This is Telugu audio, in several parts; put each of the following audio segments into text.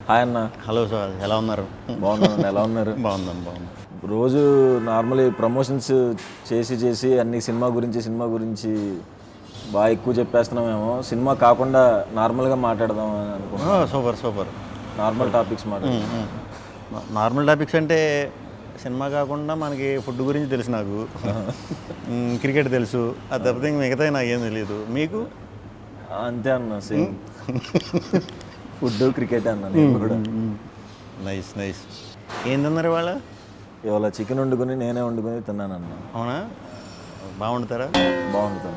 హాయ్ అన్న. హలో సార్, ఎలా ఉన్నారు? బాగున్నాను. ఎలా ఉన్నారు? బాగుంది. రోజు నార్మల్లీ ప్రమోషన్స్ చేసి అన్ని సినిమా గురించి బాగా ఎక్కువ చెప్పేస్తున్నామేమో. సినిమా కాకుండా నార్మల్గా మాట్లాడదాం అని అనుకుంటున్నాను. Super. Normal topics normal topics అంటే సినిమా కాకుండా మనకి ఫుడ్ గురించి తెలుసు, నాకు క్రికెట్ తెలుసు, అది తప్పితే మిగతా నాకేం తెలియదు. మీకు? అంతే అన్న, సేమ్. ఫుడ్ క్రికెట్ అన్న నేను కూడా. నైస్. ఏం తిన్నారు ఇవాళ? ఇవాళ చికెన్ నేనే వండుకొని తిన్నానన్న. అవునా? బాగా వండుతారా? బాగుంటుంది.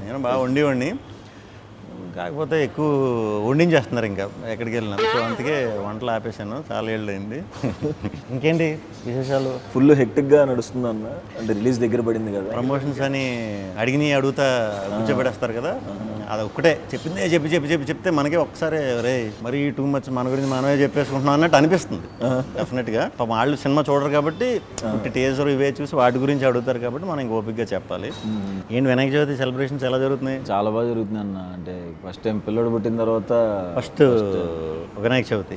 నేను బాగా వండి కాకపోతే ఎక్కువ వండించేస్తున్నారు ఇంకా ఎక్కడికి వెళ్ళినా. సో అందుకే వంటలు ఆపేసాను, చాలా ఏళ్ళు అయింది. ఇంకేంటి విశేషాలు? ఫుల్ హెక్టిక్గా నడుస్తుంది అన్న. అంటే రిలీజ్ దగ్గర పడింది కదా, ప్రమోషన్స్ అని అడుగుతా కూర్చోబెడేస్తారు కదా, అది ఒక్కటే చెప్తే మనకి ఒక్కసారి రే మరీ టూ మచ్, మన గురించి మనమే చెప్పేసుకుంటున్నాం అన్నట్టు అనిపిస్తుంది డెఫినెట్గా. వాళ్ళు సినిమా చూడరు కాబట్టి టీజర్ ఇవే చూసి వాటి గురించి అడుగుతారు కాబట్టి మనం ఇంక ఓపిక్గా చెప్పాలి. ఏంటి వినాయక చవితి సెలబ్రేషన్స్ ఎలా జరుగుతున్నాయి? చాలా బాగా జరుగుతుంది అన్న. అంటే ఫస్ట్ టైం పిల్లడు పుట్టిన తర్వాత ఫస్ట్ వినాయక చవితి.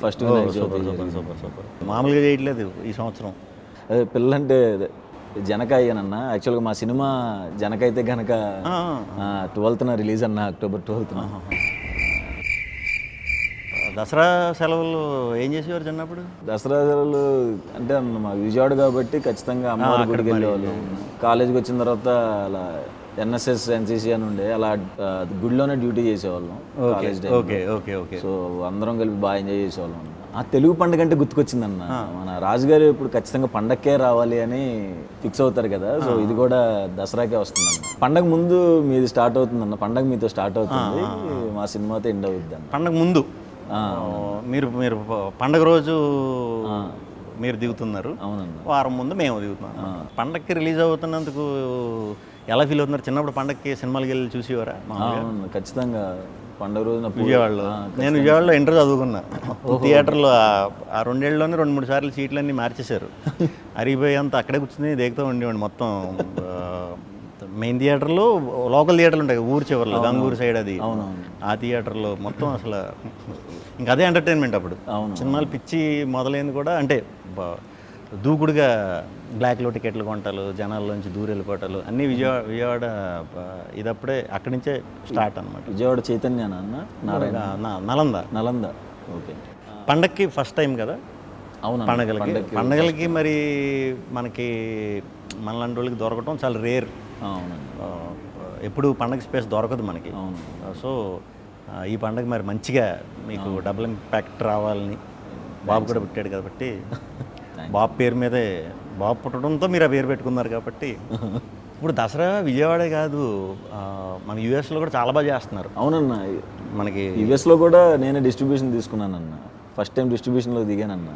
సూపర్. మామూలుగా చేయట్లేదు ఈ సంవత్సరం. అదే పిల్లంటే జనక అయ్యానన్న. యాక్చువల్గా మా సినిమా జనక అయితే కనుక 12th రిలీజ్ అన్న, October 12th. దసరా సెలవులు ఏం చేసేవారు చిన్నప్పుడు? దసరా సెలవులు అంటే అన్న మా విజయవాడ కాబట్టి ఖచ్చితంగా అమ్మవారి గుడికి వెళ్ళేవాళ్ళు. కాలేజీకి వచ్చిన తర్వాత అలా NSS NCC అని ఉండే, అలా గుడిలోనే డ్యూటీ చేసేవాళ్ళం కాలేజ్ టైం. ఓకే. సో అందరం కలిపి బాగా ఎంజాయ్ చేసేవాళ్ళం. ఆ తెలుగు పండుగ అంటే గుర్తుకొచ్చిందన్న. మన రాజుగారు ఇప్పుడు ఖచ్చితంగా పండగకే రావాలి అని ఫిక్స్ అవుతారు కదా. సో ఇది కూడా దసరాకే వస్తుందన్న. పండగ ముందు మీది స్టార్ట్ అవుతుందన్న. పండగ మీతో స్టార్ట్ అవుతుంది, మా సినిమాతో ఎండ్ అవుతుంది అన్న. పండగ ముందు మీరు పండగ రోజు మీరు దిగుతున్నారు. అవునన్న. వారం ముందు మేము దిగుతున్నాం. పండగకి రిలీజ్ అవుతున్నందుకు ఎలా ఫీల్ అవుతున్నారు? చిన్నప్పుడు పండగకి సినిమాలకి వెళ్ళి చూసేవారా? ఖచ్చితంగా పండుగ రోజున విజయవాడలో. నేను విజయవాడలో ఇంటర్ చదువుకున్నా. థియేటర్లో ఆ 2 ఏళ్ళలోనే 2-3 సార్లు సీట్లన్నీ మార్చేశారు. అరిగిపోయేంత అక్కడే కూర్చుని దిగుతూ ఉండేవాడిని మొత్తం. మెయిన్ థియేటర్లో, లోకల్ థియేటర్లు ఉంటాయి ఊరు చివరిలో, గంగూరు సైడ్, అది ఆ థియేటర్లో మొత్తం అసలు ఇంకా అదే ఎంటర్టైన్మెంట్ అప్పుడు. సినిమాలు పిచ్చి మొదలైంది కూడా అంటే దూకుడుగా బ్లాక్లో టికెట్లు కొంటాలు, జనాల్లోంచి దూరం వెళ్ళిపోవటాలు అన్నీ విజయవాడ ఇదప్పుడే అక్కడి నుంచే స్టార్ట్ అనమాట. విజయవాడ చైతన్య నలంద. ఓకే. పండగకి ఫస్ట్ టైం కదా. అవును. పండగలకి మరి మనకి మనలాంటి వాళ్ళకి దొరకటం చాలా రేర్. ఎప్పుడు పండగ స్పేస్ దొరకదు మనకి. సో ఈ పండగ మరి మంచిగా మీకు డబుల్ ఇంపాక్ట్ రావాలని బాబు కూడా పుట్టాడు కాబట్టి బాబు పేరు మీదే, బాబు పుట్టడంతో మీరు ఆ పేరు పెట్టుకున్నారు కాబట్టి. ఇప్పుడు దసరా విజయవాడే కాదు, మన యూఎస్లో కూడా చాలా బాగా చేస్తున్నారు. అవునన్న. మనకి యూఎస్లో కూడా నేనే డిస్ట్రిబ్యూషన్ తీసుకున్నానన్న. ఫస్ట్ టైం డిస్ట్రిబ్యూషన్లో దిగానన్న.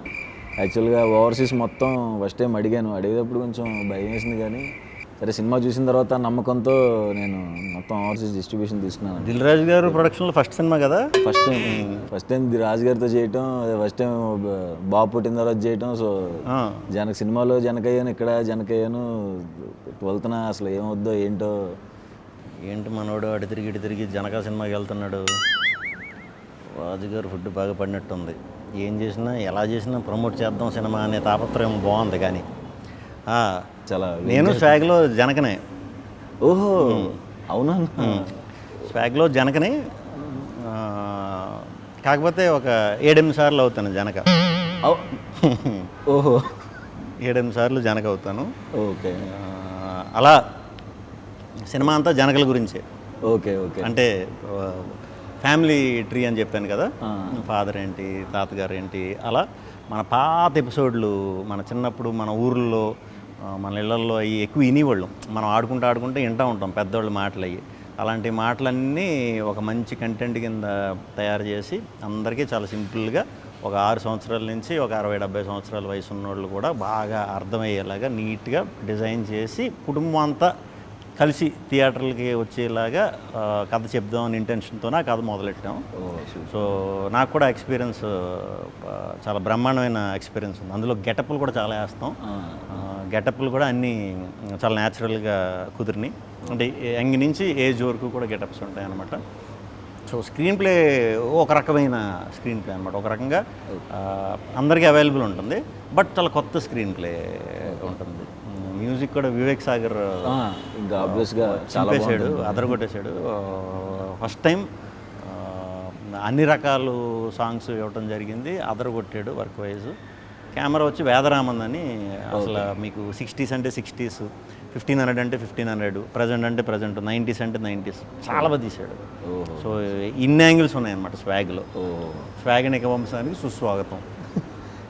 యాక్చువల్గా ఓవర్సీస్ మొత్తం ఫస్ట్ టైం అడిగేటప్పుడు కొంచెం భయం వేసింది, కానీ సరే సినిమా చూసిన తర్వాత నమ్మకంతో నేను మొత్తం ఓవర్సీస్ డిస్ట్రిబ్యూషన్ తీసుకున్నాను. దిల్ రాజు గారు ప్రొడక్షన్లో ఫస్ట్ సినిమా కదా. ఫస్ట్ టైం రాజు గారితో చేయటం, ఫస్ట్ టైం బాబు పుట్టిన తర్వాత చేయటం. సో సినిమాలో జనకయ్యాను, ఇక్కడ జనకయ్యాను. 12th అసలు ఏమవుద్దో ఏంటి మనోడు అటు తిరిగి జనక సినిమాకి వెళ్తున్నాడు. రాజుగారు ఫుడ్ బాగా పడినట్టుంది. ఏం చేసినా ఎలా చేసినా ప్రమోట్ చేద్దాం సినిమా అనే తాపత్రయం బాగుంది. కానీ చాలా నేను స్వాగ్లో జనకనే. ఓహో అవునా? స్వాగ్లో జనకనే, కాకపోతే ఒక 7-8 సార్లు అవుతాను జనక. ఓహో 7-8 సార్లు జనక అవుతాను. ఓకే. అలా సినిమా అంతా జనకల గురించే. ఓకే. అంటే ఫ్యామిలీ ట్రీ అని చెప్పాను కదా, ఫాదర్ ఏంటి, తాతగారు ఏంటి, అలా మన పాత ఎపిసోడ్లు మన చిన్నప్పుడు మన ఊర్లో మన ఇళ్లలో అవి ఎక్కువ వినేవాళ్ళం. మనం ఆడుకుంటూ వింటూ ఉంటాం పెద్దవాళ్ళ మాటలు అవి. అలాంటి మాటలన్నీ ఒక మంచి కంటెంట్ కింద తయారు చేసి అందరికీ చాలా సింపుల్గా ఒక 6 సంవత్సరాల నుంచి ఒక 60-70 సంవత్సరాల వయసు ఉన్నోళ్ళు కూడా బాగా అర్థమయ్యేలాగా నీట్గా డిజైన్ చేసి కుటుంబం అంతా కలిసి థియేటర్లకి వచ్చేలాగా కథ చెప్దామని ఇంటెన్షన్తో ఆ కథ మొదలెట్టాం. సో నాకు కూడా ఎక్స్పీరియన్స్ చాలా బ్రహ్మాండమైన ఎక్స్పీరియన్స్ ఉంది. అందులో గెటప్లు కూడా చాలా వేస్తాం. గెటప్లు కూడా అన్నీ చాలా న్యాచురల్గా కుదిరినాయి. అంటే యంగ్ నుంచి ఏజ్ వరకు కూడా గెటప్స్ ఉంటాయి అన్నమాట. సో స్క్రీన్ ప్లే ఒక రకమైన స్క్రీన్ ప్లే అనమాట, ఒక రకంగా అందరికీ అవైలబుల్ ఉంటుంది, బట్ చాలా కొత్త స్క్రీన్ ప్లే ఉంటుంది. మ్యూజిక్ కూడా వివేక్ సాగర్ ఇంకా ఆబ్వియస్గా చంపేశాడు, అదరగొట్టేశాడు. ఫస్ట్ టైం అన్ని రకాలు సాంగ్స్ ఇవ్వటం జరిగింది, అదరగొట్టాడు వర్క్ వైజ్. కెమెరా వచ్చి వేదరామన్ అని, అసలు మీకు 60s అంటే 60s, 1500 అంటే 1500, ప్రజెంట్ అంటే ప్రజెంట్, 90s అంటే 90s, చాలా బాగా తీశాడు. సో ఇన్ని యాంగిల్స్ ఉన్నాయన్నమాట స్వాగ్లో. స్వాగనిక వంశానికి సుస్వాగతం.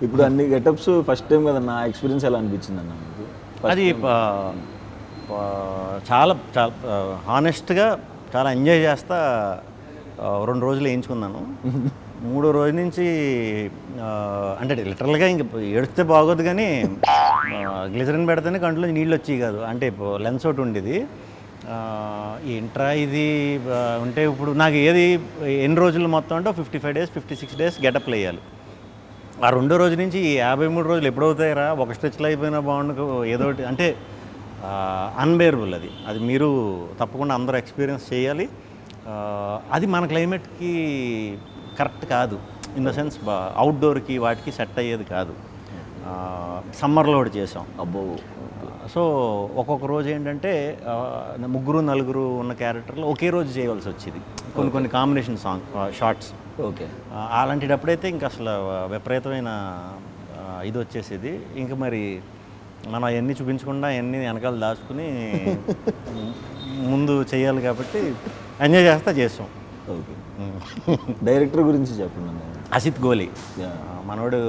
ఇప్పుడు అన్ని గెటప్స్ ఫస్ట్ టైం కదా, నా ఎక్స్పీరియన్స్ ఎలా అనిపించింది అన్న మీకు? అది చాలా చాలా హానెస్ట్గా చాలా ఎంజాయ్ చేస్తా 2 రోజులు వేయించుకున్నాను. 3వ రోజు నుంచి అంటే లిటరల్గా ఇంక ఏడిస్తే బాగోదు, కానీ గ్లిజరిన్ పెడితేనే కంట్లో నీళ్ళు వచ్చేవి కాదు. అంటే లెన్స్ ఒకటి ఉండేది, ఏంట్రా ఇది ఉంటే ఇప్పుడు నాకు ఏది ఎన్ని రోజులు మొత్తం అంటే 55 days 56 days గెటప్లు వేయాలి. ఆ 2వ రోజు నుంచి 53 రోజులు ఎప్పుడవుతాయిరా, ఒక స్ట్రెచ్లో అయిపోయినా బాగుండు ఏదో ఒకటి, అంటే అన్బేరబుల్. అది మీరు తప్పకుండా అందరూ ఎక్స్పీరియన్స్ చేయాలి. అది మన క్లైమేట్కి కరెక్ట్ కాదు, ఇన్ ద సెన్స్ అవుట్డోర్కి వాటికి సెట్ అయ్యేది కాదు. సమ్మర్లో ఒకటి చేసాం. అబ్బో. సో ఒక్కొక్క రోజు ఏంటంటే 3-4 ఉన్న క్యారెక్టర్లు ఒకే రోజు చేయవలసి వచ్చేది, కొన్ని కాంబినేషన్ షార్ట్స్. ఓకే. అలాంటిటప్పుడైతే ఇంకా అసలు విపరీతమైన ఇది వచ్చేసేది. ఇంకా మరి మనం అవన్నీ చూపించకుండా అవన్నీ వెనకాల దాచుకుని ముందు చేయాలి కాబట్టి ఎంజాయ్ చేస్తాం. ఓకే. డైరెక్టర్ గురించి చెప్పండి. హసిత్ గోలి మనోడు.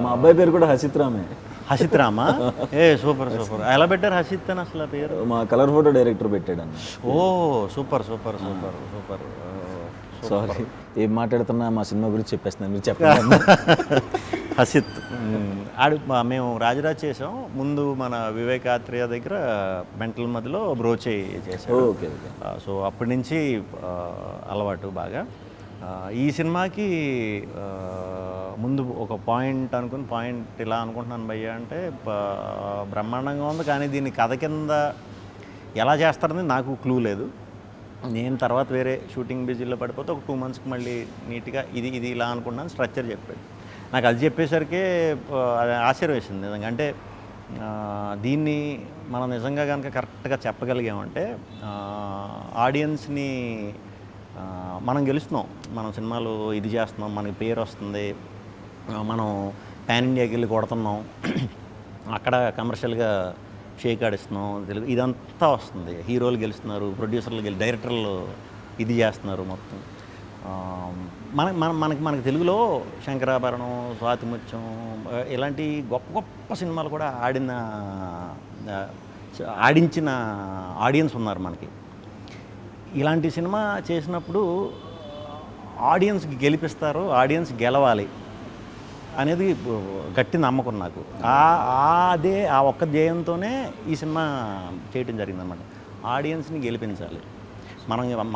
మా అబ్బాయి పేరు కూడా హసిత్ రామే. హసిత్ రామా? సూపర్. ఎలా పెట్టారు హసిత్ అని అసలు పేరు? మా కలర్ ఫోటో డైరెక్టర్ పెట్టాడు అన్న. ఓ సూపర్. సారీ, ఏం మాట్లాడుతున్నా మా సినిమా గురించి చెప్పేస్తున్నాను, మీరు చెప్పండి. హసిత్ మేము రాజరాజ్ చేసాం ముందు, మన వివేకాత్రేయ దగ్గర మెంటల్ మధ్యలో బ్రోచే చేసాం. ఓకే. సో అప్పటి నుంచి అలవాటు బాగా. ఈ సినిమాకి ముందు ఒక పాయింట్ ఇలా అనుకుంటున్నాను భయ్య అంటే, బ్రహ్మాండంగా ఉంది, కానీ దీన్ని కథ కింద ఎలా చేస్తారని నాకు క్లూ లేదు. నేను తర్వాత వేరే షూటింగ్ బిజీలో పడిపోతే ఒక 2 monthsకి మళ్ళీ నీట్గా ఇది ఇలా అనుకుంటున్నాను, స్ట్రక్చర్ చెప్పాడు. నాకు అది చెప్పేసరికి అది ఆశ్చర్యం వేసింది నిజంగా. అంటే దీన్ని మనం నిజంగా కనుక కరెక్ట్గా చెప్పగలిగామంటే ఆడియన్స్ని మనం గెలుస్తున్నాం. మనం సినిమాలు ఇది చేస్తున్నాం, మనకి పేరు వస్తుంది, మనం పాన్ ఇండియాకి వెళ్ళి కొడుతున్నాం, అక్కడ కమర్షియల్గా షేక్ ఆడిస్తున్నాం, తెలుగు ఇదంతా వస్తుంది. హీరోలు గెలుస్తున్నారు, ప్రొడ్యూసర్లు డైరెక్టర్లు ఇది చేస్తున్నారు మొత్తం. మనకి తెలుగులో శంకరాభరణం, స్వాతిముత్యం ఇలాంటి గొప్ప సినిమాలు కూడా ఆడించిన ఆడియన్స్ ఉన్నారు మనకి. ఇలాంటి సినిమా చేసినప్పుడు ఆడియన్స్కి గెలిపిస్తారు, ఆడియన్స్ గెలవాలి అనేది గట్టి నమ్మకం నాకు. ఆ ఒక్క ధ్యేయంతోనే ఈ సినిమా చేయడం జరిగిందన్నమాట. ఆడియన్స్ని గెలిపించాలి.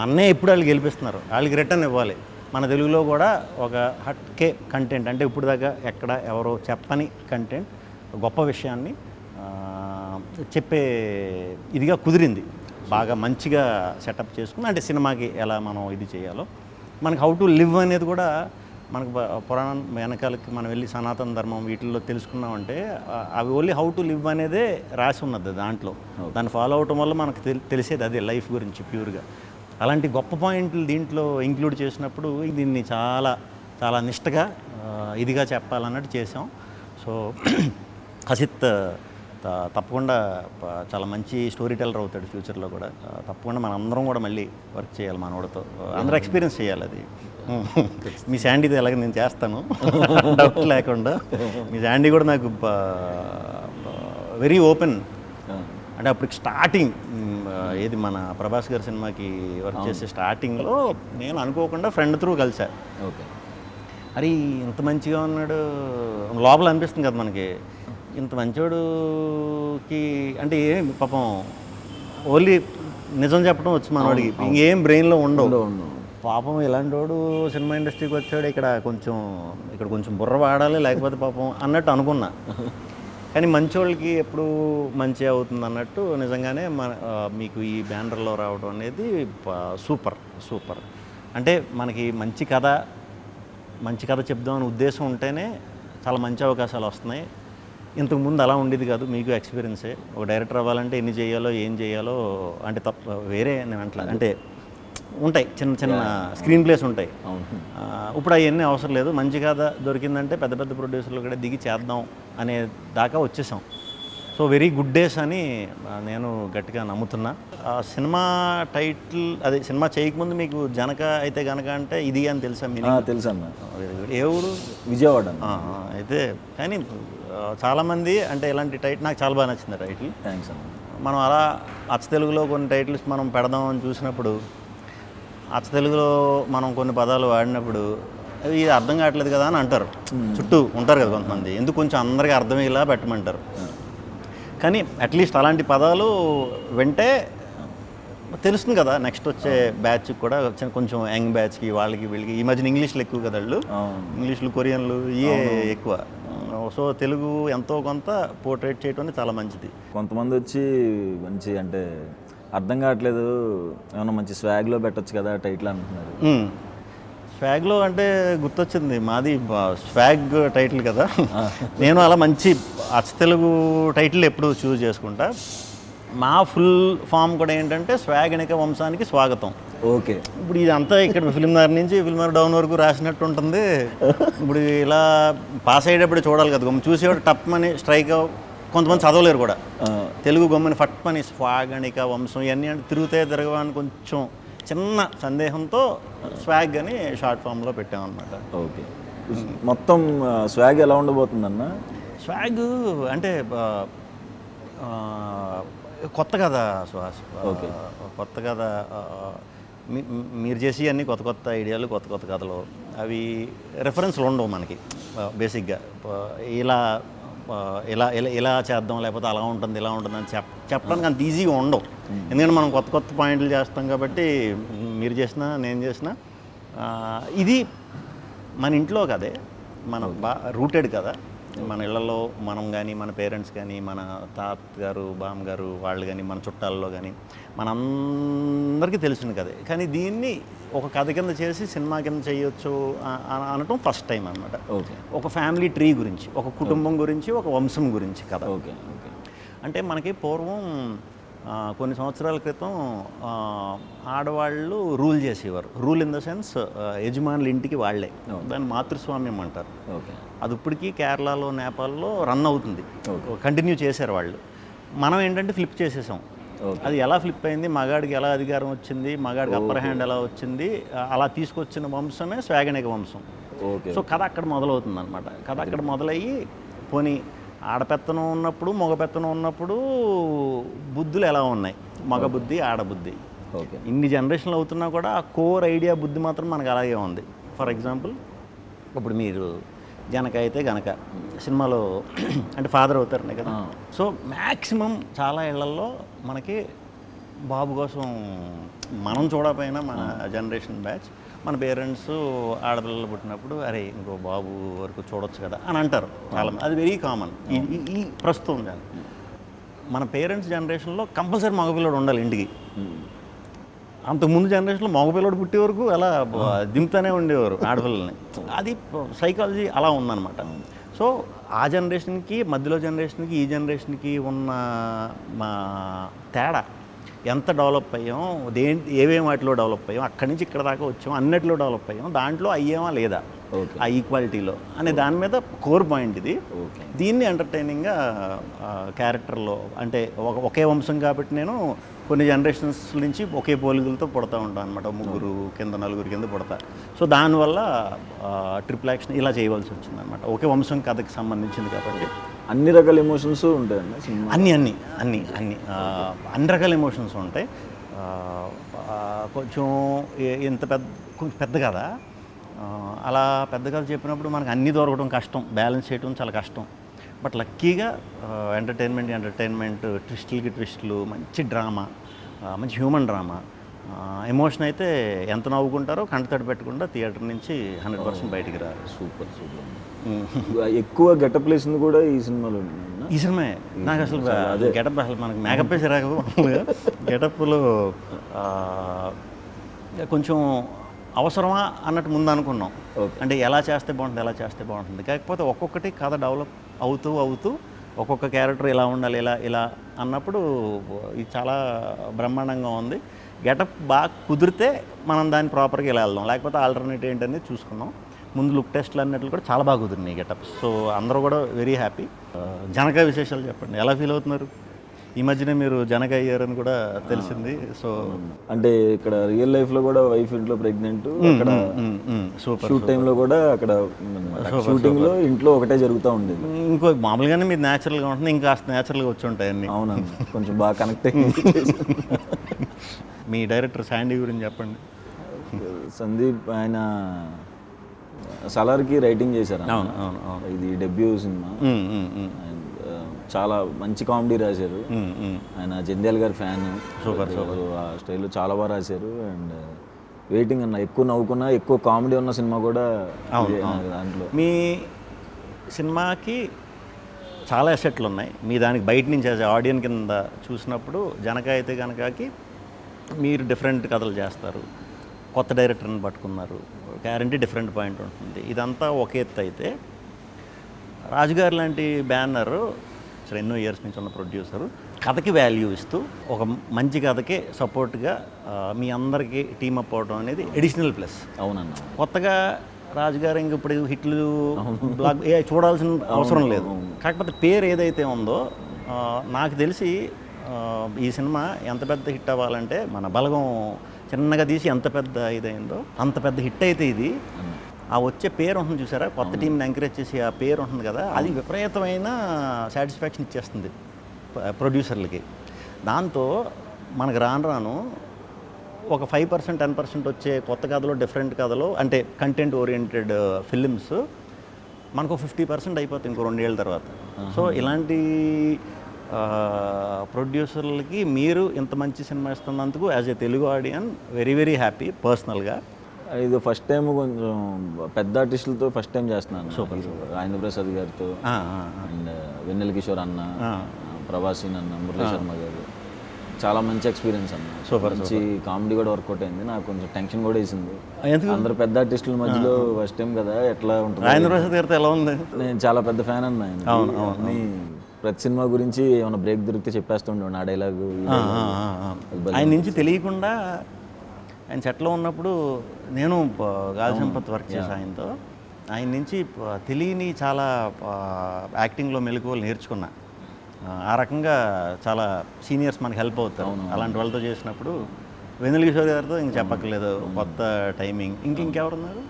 మన్నే ఎప్పుడు వాళ్ళు గెలిపిస్తున్నారు, వాళ్ళకి రిటర్న్ ఇవ్వాలి. మన తెలుగులో కూడా ఒక హట్కే కంటెంట్, అంటే ఇప్పుడు దాకా ఎక్కడ ఎవరో చెప్పని కంటెంట్, గొప్ప విషయాన్ని చెప్పే ఇదిగా కుదిరింది. బాగా మంచిగా సెటప్ చేసుకుని, అంటే సినిమాకి ఎలా మనం ఇది చేయాలో, మనకి హౌ టు లివ్ అనేది కూడా మనకు పురాణం వెనకాలకి మనం వెళ్ళి సనాతన ధర్మం వీటిల్లో తెలుసుకున్నామంటే అవి ఓన్లీ హౌ టు లివ్ అనేదే రాసి ఉన్నది దాంట్లో. దాన్ని ఫాలో అవటం వల్ల మనకు తెలిసేది అదే లైఫ్ గురించి ప్యూర్గా. అలాంటి గొప్ప పాయింట్లు దీంట్లో ఇంక్లూడ్ చేసినప్పుడు దీన్ని చాలా చాలా నిష్టగా ఇదిగా చెప్పాలన్నట్టు చేసాం. సో హసిత్ తప్పకుండా చాలా మంచి స్టోరీ టెల్లర్ అవుతాడు ఫ్యూచర్లో కూడా. తప్పకుండా మనం అందరం కూడా మళ్ళీ వర్క్ చేయాలి మనోడితో, అందరూ ఎక్స్పీరియన్స్ చేయాలి అది. మీ శాండీతో ఎలాగ నేను చేస్తాను డౌట్ లేకుండా. మీ శాండీ కూడా నాకు వెరీ ఓపెన్. అంటే అప్పటికి స్టార్టింగ్ ఏది మన ప్రభాస్ గారి సినిమాకి వర్క్ చేసే స్టార్టింగ్లో నేను అనుకోకుండా ఫ్రెండ్ త్రూ కలిసా. ఓకే, అరే ఇంత మంచిగా ఉన్నాడు లోపల అనిపిస్తుంది కదా మనకి, ఇంత మంచోడుకి అంటే ఏం పాపం ఓన్లీ నిజం చెప్పడం వచ్చి మనవాడికి ఇంకేం బ్రెయిన్లో ఉండవు. పాపం ఇలాంటి వాడు సినిమా ఇండస్ట్రీకి వచ్చాడు, ఇక్కడ కొంచెం బుర్ర వాడాలి లేకపోతే పాపం అన్నట్టు అనుకున్నా. కానీ మంచోళ్ళకి ఎప్పుడు మంచి అవుతుంది అన్నట్టు నిజంగానే మీకు ఈ బ్యానర్లో రావడం అనేది సూపర్. అంటే మనకి మంచి కథ చెప్దామని ఉద్దేశం ఉంటేనే చాలా మంచి అవకాశాలు వస్తున్నాయి. ఇంతకుముందు అలా ఉండేది కాదు. మీకు ఎక్స్పీరియన్సే. ఒక డైరెక్టర్ అవ్వాలంటే ఎన్ని చేయాలో ఏం చేయాలో అంటే వేరే నేను అట్లా అంటే ఉంటాయి, చిన్న స్క్రీన్ ప్లేస్ ఉంటాయి. ఇప్పుడు అవన్నీ అవసరం లేదు. మంచి కథ దొరికిందంటే పెద్ద ప్రొడ్యూసర్లు కూడా దిగి చేద్దాం అనే దాకా వచ్చేసాం. సో వెరీ గుడ్ డేస్ అని నేను గట్టిగా నమ్ముతున్నా. సినిమా టైటిల్ అదే సినిమా చేయకముందు మీకు జనక అయితే గనక అంటే ఇది అని తెలుసా? తెలుసన్న. ఏ ఊరు? విజయవాడ. అయితే కానీ చాలామంది అంటే ఇలాంటి టైటిల్ నాకు చాలా బాగా నచ్చింది టైటిల్. థ్యాంక్స్ అన్న. మనం అలా అచ్చ తెలుగులో కొన్ని టైటిల్స్ మనం పెడదామని చూసినప్పుడు అచ్చ తెలుగులో మనం కొన్ని పదాలు వాడినప్పుడు అవి అర్థం కావట్లేదు కదా అని అంటారు. చుట్టూ ఉంటారు కదా కొంతమంది, ఎందుకు కొంచెం అందరికీ అర్థమయ్యేలా పెట్టమంటారు. కానీ అట్లీస్ట్ అలాంటి పదాలు వింటే తెలుస్తుంది కదా నెక్స్ట్ వచ్చే బ్యాచ్కి కూడా, కొంచెం యంగ్ బ్యాచ్కి వాళ్ళకి వీళ్ళకి. ఈ మధ్యన ఇంగ్లీష్లు ఎక్కువ కదా వాళ్ళు, ఇంగ్లీష్లు కొరియన్లు ఇవే ఎక్కువ. సో తెలుగు ఎంతో కొంత పోర్ట్రేట్ చేయడం అనేది చాలా మంచిది. కొంతమంది వచ్చి మంచి అంటే అర్థం కావట్లేదు, ఏమన్నా మంచి స్వాగ్లో పెట్టచ్చు కదా టైటిల్ అంటున్నారు. స్వాగ్లో అంటే గుర్తొచ్చింది, మాది స్వాగ్ టైటిల్ కదా. నేను అలా మంచి అచ్చ తెలుగు టైటిల్ ఎప్పుడు చూస్ చేసుకుంటా. మా ఫుల్ ఫామ్ కూడా ఏంటంటే స్వాగనిక వంశానికి స్వాగతం. ఓకే. ఇప్పుడు ఇదంతా ఇక్కడ ఫిల్మ్నగర్ నుంచి ఫిల్మ్నగర్ డౌన్ వరకు రాసినట్టు ఉంటుంది. ఇప్పుడు ఇలా పాస్ అయ్యేటప్పుడు చూడాలి కదా, చూసేవాడు టప్ అని స్ట్రైక్. కొంతమంది చదవలేరు కూడా తెలుగు గమ్మని ఫట్ అని స్వాగనిక వంశం ఇవన్నీ అంటే తిరగవని కొంచెం చిన్న సందేహంతో స్వాగ్ అని షార్ట్ ఫామ్లో పెట్టామన్నమాట. ఓకే. మొత్తం స్వాగ్ ఎలా ఉండబోతుందన్న? స్వాగ్ అంటే కొత్త కదా శ్వాస. ఓకే. కొత్త కథ మీరు చేసి అన్ని కొత్త ఐడియాలు, కొత్త కథలు. అవి రెఫరెన్స్లు ఉండవు మనకి బేసిక్గా. ఇలా ఇలా ఇలా ఇలా చేద్దాం, లేకపోతే అలా ఉంటుంది ఇలా ఉంటుంది అని చెప్పడానికి అంత ఈజీగా ఉండవు. ఎందుకంటే మనం కొత్త పాయింట్లు చేస్తాం కాబట్టి, మీరు చేసినా నేను చేసినా ఇది మన ఇంట్లో కదే, మన రూటెడ్ కదా. మన ఇళ్లలో మనం కానీ, మన పేరెంట్స్ కానీ, మన తాతగారు బామ్మగారు వాళ్ళు కానీ, మన చుట్టాల్లో కానీ మనందరికీ తెలిసిన కదే. కానీ దీన్ని ఒక కథ కింద చేసి సినిమా కింద చేయొచ్చు అనటం ఫస్ట్ టైం అనమాట. ఓకే. ఒక ఫ్యామిలీ ట్రీ గురించి, ఒక కుటుంబం గురించి, ఒక వంశం గురించి కథ. ఓకే. ఓకే. అంటే మనకి పూర్వం కొన్ని సంవత్సరాల క్రితం ఆడవాళ్ళు రూల్ చేసేవారు. రూల్ ఇన్ ద సెన్స్ యజమానుల ఇంటికి వాళ్ళే. దాన్ని మాతృస్వామ్యం అంటారు. ఓకే. అది ఇప్పటికీ కేరళలో, నేపాల్లో రన్ అవుతుంది, కంటిన్యూ చేశారు వాళ్ళు. మనం ఏంటంటే ఫ్లిప్ చేసేసాం. అది ఎలా ఫ్లిప్ అయింది, మగాడికి ఎలా అధికారం వచ్చింది, మగాడికి అప్పర్ హ్యాండ్ ఎలా వచ్చింది, అలా తీసుకొచ్చిన వంశమే స్వాగనిక వంశం. సో కథ అక్కడ మొదలవుతుంది అనమాట. కథ అక్కడ మొదలయ్యి పోనీ ఆడపెత్తనం ఉన్నప్పుడు, మగ పెత్తనం ఉన్నప్పుడు బుద్ధులు ఎలా ఉన్నాయి, మగ బుద్ధి, ఆడబుద్ధి. ఓకే. ఇన్ని జనరేషన్లు అవుతున్నా కూడా ఆ కోర్ ఐడియా బుద్ధి మాత్రం మనకు అలాగే ఉంది. ఫర్ ఎగ్జాంపుల్ ఇప్పుడు మీరు జనక అయితే గనక సినిమాలో అంటే ఫాదర్ అవుతారనే కదా. సో మ్యాక్సిమం చాలా ఇళ్లలో మనకి బాబు కోసం మనం చూడకపోయినా మన జనరేషన్ బ్యాచ్, మన పేరెంట్స్ ఆడపిల్లలు పుట్టినప్పుడు అరే ఇంకో బాబు వరకు చూడొచ్చు కదా అని అంటారు చాలా. అది వెరీ కామన్ ఈ ప్రస్తుతం. మన పేరెంట్స్ జనరేషన్లో కంపల్సరీ మగపిల్లడు ఉండాలి ఇంటికి. అంతకుముందు జనరేషన్లో మగపిల్లడు పుట్టే వరకు అలా దింపుతూనే ఉండేవారు ఆడపిల్లల్ని. అది సైకాలజీ అలా ఉందన్నమాట. సో ఆ జనరేషన్కి, మధ్యలో జనరేషన్కి, ఈ జనరేషన్కి ఉన్న మా తేడా ఎంత డెవలప్ అయ్యాం, ఏమేమి వాటిలో డెవలప్ అయ్యాం, అక్కడి నుంచి ఇక్కడ దాకా వచ్చాం, అన్నిటిలో డెవలప్ అయ్యాం, దాంట్లో అయ్యేమా లేదా ఆ ఈక్వాలిటీలో అనే దాని మీద కోర్ పాయింట్ ఇది. దీన్ని ఎంటర్టైనింగ్గా క్యారెక్టర్లో అంటే ఒకే వంశం కాబట్టి నేను కొన్ని జనరేషన్స్ నుంచి ఒకే పోలికలతో పుడతా ఉంటాను అనమాట. ముగ్గురు కింద నలుగురు కింద పుడతా. సో దానివల్ల ట్రిపుల్ యాక్షన్ ఇలా చేయవలసి వచ్చింది అనమాట. ఒకే వంశం కథకి సంబంధించింది కాబట్టి అన్ని రకాల ఎమోషన్స్ ఉంటాయండి. అన్ని రకాల ఎమోషన్స్ ఉంటాయి. కొంచెం కొంచెం పెద్ద కదా, అలా పెద్ద కథ చెప్పినప్పుడు మనకు అన్నీ దొరకడం కష్టం, బ్యాలెన్స్ చేయడం చాలా కష్టం. బట్ లక్కీగా ఎంటర్టైన్మెంట్, ట్విస్టులకి ట్విస్టులు, మంచి డ్రామా, మంచి హ్యూమన్ డ్రామా, ఎమోషన్ అయితే ఎంత నవ్వుకుంటారో కంటతడి పెట్టకుండా థియేటర్ నుంచి 100% బయటికి రారు. సూపర్ ఎక్కువ గెటప్ వేసింది కూడా ఈ సినిమాలో ఉంటుందా? ఈ సినిమా నాకు అసలు గెటప్ అసలు మనకి మేకప్ వేసి రాక గెటప్లో కొంచెం అవసరమా అన్నట్టు ముందు అనుకున్నాం. అంటే ఎలా చేస్తే బాగుంటుంది కాకపోతే ఒక్కొక్కటి కథ డెవలప్ అవుతూ ఒక్కొక్క క్యారెక్టర్ ఇలా ఉండాలి ఇలా అన్నప్పుడు ఇది చాలా బ్రహ్మాండంగా ఉంది. గెటప్ బాగా కుదిరితే మనం దాన్ని ప్రాపర్గా ఇలా వెళ్దాం, లేకపోతే ఆల్టర్నేటివ్ ఏంటనేది చూసుకున్నాం. ముందు లుక్ టెస్ట్లు అన్నట్లు కూడా చాలా బాగా కుదిరినాయి గెటప్. సో అందరూ కూడా వెరీ హ్యాపీ. జనక విశేషాలు చెప్పండి, ఎలా ఫీల్ అవుతున్నారు? ఈ మధ్యనే మీరు జనక అయ్యారని కూడా తెలిసింది. సో అంటే ఇక్కడ రియల్ లైఫ్లో కూడా వైఫ్ ఇంట్లో ప్రెగ్నెంట్, అక్కడ షూట్ టైంలో కూడా అక్కడ షూటింగ్లో ఇంట్లో ఒకటే జరుగుతూ ఉండేది. ఇంకో మామూలుగానే మీరు న్యాచురల్గా ఉంటుంది, ఇంకా న్యాచురల్గా వచ్చి ఉంటాయి అన్నీ. అవునండి, కొంచెం బాగా కనెక్ట్ అయ్యి. మీ డైరెక్టర్ శాండీ గురించి చెప్పండి. సందీప్ ఆయన సలార్కి రైటింగ్ చేశారు. అవును. ఇది డెబ్యూ సినిమా. చాలా మంచి కామెడీ రాశారు. ఆయన జంధ్యాల గారి ఫ్యాన్. సూపర్. ఆ స్టైల్లో చాలా బాగా రాశారు. అండ్ వెయిటింగ్ అన్న, ఎక్కువ నవ్వుకున్నా, ఎక్కువ కామెడీ ఉన్న సినిమా కూడా దాంట్లో. మీ సినిమాకి చాలా ఎసెట్లు ఉన్నాయి. మీ దానికి బయట నుంచి ఆడియన్స్ కింద చూసినప్పుడు జనక అయితే కనుకకి మీరు డిఫరెంట్ కథలు చేస్తారు, కొత్త డైరెక్టర్ని పట్టుకున్నారు, గ్యారంటీ డిఫరెంట్ పాయింట్ ఉంటుంది. ఇదంతా ఒక ఎత్తు అయితే రాజుగారు లాంటి బ్యానర్ ఎన్నో ఇయర్స్ నుంచి ఉన్న ప్రొడ్యూసరు కథకి వాల్యూ ఇస్తూ ఒక మంచి కథకే సపోర్ట్గా మీ అందరికీ టీమప్ అవడం అనేది ఎడిషనల్ ప్లస్. అవునన్నా, కొత్తగా రాజుగారు ఇంక ఇప్పుడు హిట్లు బ్లాక్ చూడాల్సిన అవసరం లేదు. కాకపోతే పేరు ఏదైతే ఉందో నాకు తెలిసి ఈ సినిమా ఎంత పెద్ద హిట్ అవ్వాలంటే మన బలగం చిన్నగా తీసి ఎంత పెద్ద ఇదైందో అంత పెద్ద హిట్ అయితే ఇది ఆ వచ్చే పేరు ఉంటుంది చూసారా, కొత్త టీంని ఎంకరేజ్ చేసి ఆ పేరు ఉంటుంది కదా, అది విపరీతమైన సాటిస్ఫాక్షన్ ఇచ్చేస్తుంది ప్రొడ్యూసర్లకి. దాంతో మనకు రాను ఒక 5% 10% వచ్చే కొత్త కథలో, డిఫరెంట్ కథలో, అంటే కంటెంట్ ఓరియంటెడ్ ఫిలిమ్స్ మనకు 50% అయిపోతుంది ఇంకో 2 ఏళ్ళ తర్వాత. సో ఇలాంటి ప్రొడ్యూసర్లకి మీరు ఇంత మంచి సినిమా ఇస్తున్నందుకు as a Telugu audience very very happy పర్సనల్గా. ఇది ఫస్ట్ టైం కొంచెం పెద్ద ఆర్టిస్టులతో ఫస్ట్ టైం చేస్తున్నాను. సూపర్. రాజేంద్ర ప్రసాద్ గారితో అండ్ వెన్నెల కిషోర్ అన్న, ప్రభాసీన్ అన్న, మురళీ శర్మ గారు, చాలా మంచి ఎక్స్పీరియన్స్ అన్న. సూపర్. మంచి కామెడీ కూడా వర్కౌట్ అయింది. నాకు కొంచెం టెన్షన్ కూడా వేసింది, అందరు పెద్ద ఆర్టిస్టుల మధ్యలో ఫస్ట్ టైం కదా, ఎట్లా ఉంటుంది. రాజేంద్ర ప్రసాద్ గారితో ఎలా ఉంది? నేను చాలా పెద్ద ఫ్యాన్ అన్న ఆయన. ప్రతి సినిమా గురించి ఏమైనా బ్రేక్ దొరికితే చెప్పేస్తుండే ఆ డైలాగు. ఆయన నుంచి తెలియకుండా ఆయన సెట్లో ఉన్నప్పుడు నేను గాలి సంపత్ వర్క్ చేసి ఆయనతో, ఆయన నుంచి తెలియని చాలా యాక్టింగ్లో మెలకువలు నేర్చుకున్నా. ఆ రకంగా చాలా సీనియర్స్ మనకి హెల్ప్ అవుతారు అలాంటి వాళ్ళతో చేసినప్పుడు. వెన్నెల కిషోర్ గారితో ఇంక చెప్పక్కర్లేదు, కొత్త టైమింగ్. ఇంకెవరున్నారు?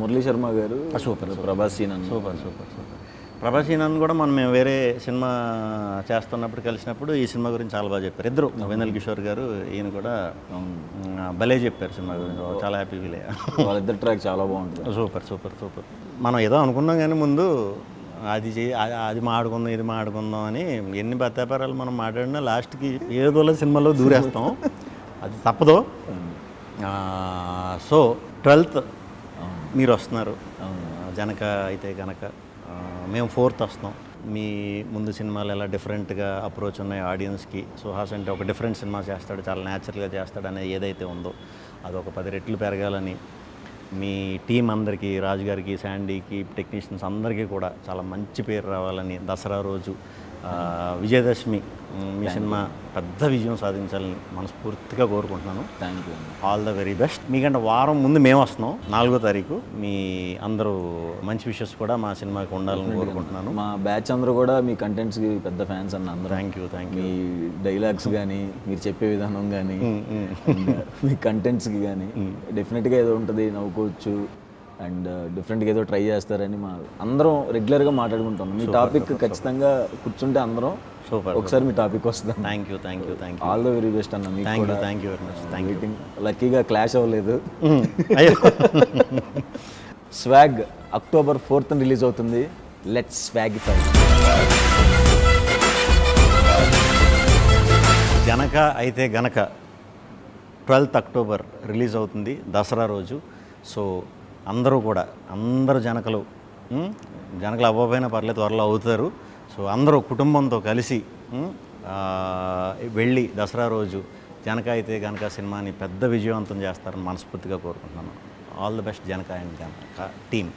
మురళీ శర్మ గారు. సూపర్. ప్రభాసీన్. సూపర్. ప్రభాసీన్ కూడా మనం మేము వేరే సినిమా చేస్తున్నప్పుడు కలిసినప్పుడు ఈ సినిమా గురించి చాలా బాగా చెప్పారు ఇద్దరు, వెన్నెల కిషోర్ గారు ఈయన కూడా భలే చెప్పారు సినిమా గురించి. చాలా హ్యాపీ ఫీల్ అయ్యా. వాళ్ళిద్దరు ట్రాక్ చాలా బాగుంటుంది. సూపర్. మనం ఏదో అనుకున్నాం కానీ ముందు అది మాడుకుందాం ఇది మాడుకుందాం అని ఎన్ని బత్తాపారాలు మనం మాట్లాడినా లాస్ట్కి ఏదోలా సినిమాలో దూరేస్తాం, అది తప్పదు. సో 12th మీరు వస్తున్నారు, జనక అయితే కనుక మేము 4th వస్తాం. మీ ముందు సినిమాలు ఎలా డిఫరెంట్గా అప్రోచ్ ఉన్నాయి ఆడియన్స్కి. సుహాస్ అంటే ఒక డిఫరెంట్ సినిమా చేస్తాడు, చాలా న్యాచురల్గా చేస్తాడు అనేది ఏదైతే ఉందో అది ఒక 10 రెట్లు పెరగాలని మీ టీం అందరికీ, రాజుగారికి, శాండీకి, టెక్నీషియన్స్ అందరికీ కూడా చాలా మంచి పేరు రావాలని, దసరా రోజు విజయదశమి మీ సినిమా పెద్ద విజయం సాధించాలని మనస్ఫూర్తిగా కోరుకుంటున్నాను. Thank you. All the very best. మీకంటే వారం ముందు మేము వస్తున్నాం 4వ తారీఖు. మీ అందరూ మంచి విషెస్ కూడా మా సినిమాకి ఉండాలని కోరుకుంటున్నాను. మా బ్యాచ్ అందరూ కూడా మీ కంటెంట్స్కి పెద్ద ఫ్యాన్స్ అన్న అందరూ. Thank you. మీ డైలాగ్స్ కానీ, మీరు చెప్పే విధానం కానీ, మీ కంటెంట్స్కి కానీ డెఫినెట్గా ఏదో ఉంటుంది, నవ్వుకోవచ్చు అండ్ డిఫరెంట్గా ఏదో ట్రై చేస్తారని మా అందరం రెగ్యులర్గా మాట్లాడుకుంటాం. మీ టాపిక్ ఖచ్చితంగా కూర్చుంటే అందరం సూపర్ ఒకసారి మీ టాపిక్ వస్తుంది. Thank you. All the very best అన్న. Thank you very much. Waiting. లక్కీగా క్లాష్ అవ్వలేదు. స్వాగ్ అక్టోబర్ 4th రిలీజ్ అవుతుంది. Let's swagify. Janaka Aithe Ganaka 12th October release అవుతుంది దసరా రోజు. సో అందరూ కూడా అందరూ జనకలు అవ్వకపోయినా పర్లేదు, త్వరలో అవుతారు. సో అందరూ కుటుంబంతో కలిసి వెళ్ళి దసరా రోజు జనక అయితే కనుక సినిమాని పెద్ద విజయవంతం చేస్తారని మనస్ఫూర్తిగా కోరుకుంటున్నాను. All the best Janaka and Janaka team.